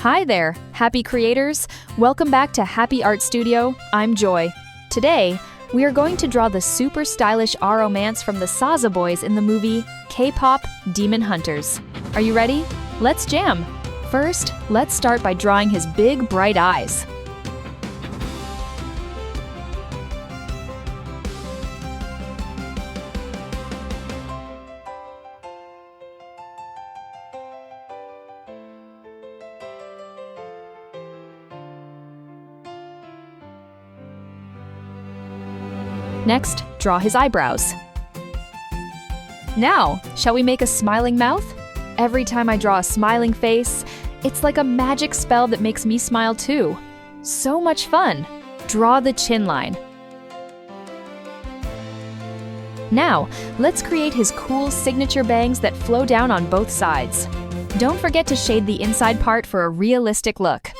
Hi there, happy creators! Welcome back to Happy Art Studio. I'm Joy. Today, we are going to draw the super stylish Ro-mance from the Saza Boys in the movie K-pop Demon Hunters. Are you ready? Let's jam! First, let's start by drawing his big, bright eyes. Next, draw his eyebrows. Now, shall we make a smiling mouth? Every time I draw a smiling face, it's like a magic spell that makes me smile too. So much fun! Draw the chin line. Now, let's create his cool signature bangs that flow down on both sides. Don't forget to shade the inside part for a realistic look.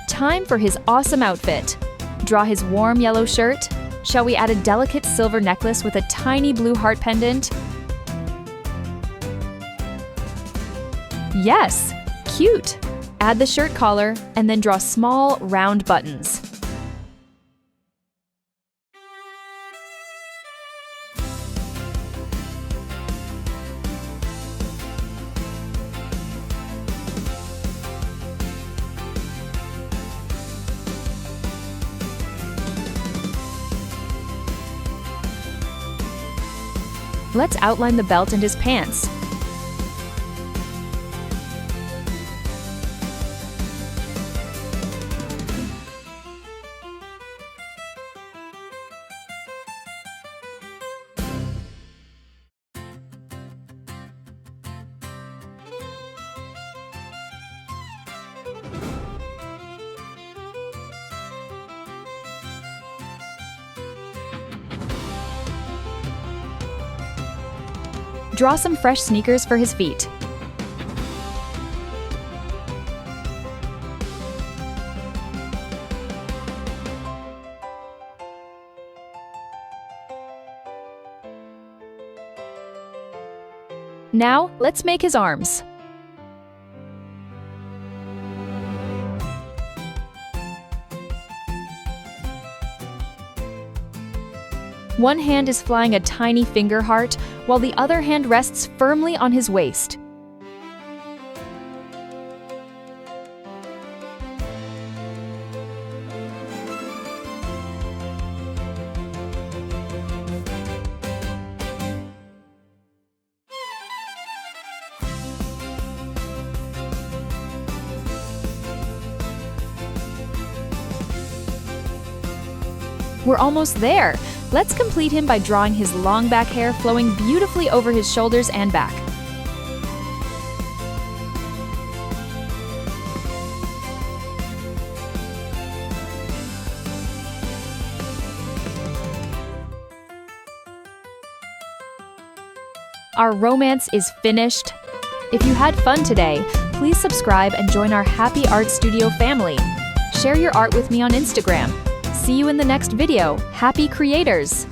Time for his awesome outfit. Draw his warm yellow shirt. Shall we add a delicate silver necklace with a tiny blue heart pendant? Yes! Cute! Add the shirt collar and then draw small, round buttons. Let's outline the belt and his pants. Draw some fresh sneakers for his feet. Now, let's make his arms. One hand is flying a tiny finger heart, while the other hand rests firmly on his waist. We're almost there! Let's complete him by drawing his long back hair flowing beautifully over his shoulders and back. Our romance is finished. If you had fun today, please subscribe and join our Happy Art Studio family. Share your art with me on Instagram. See you in the next video. Happy creators!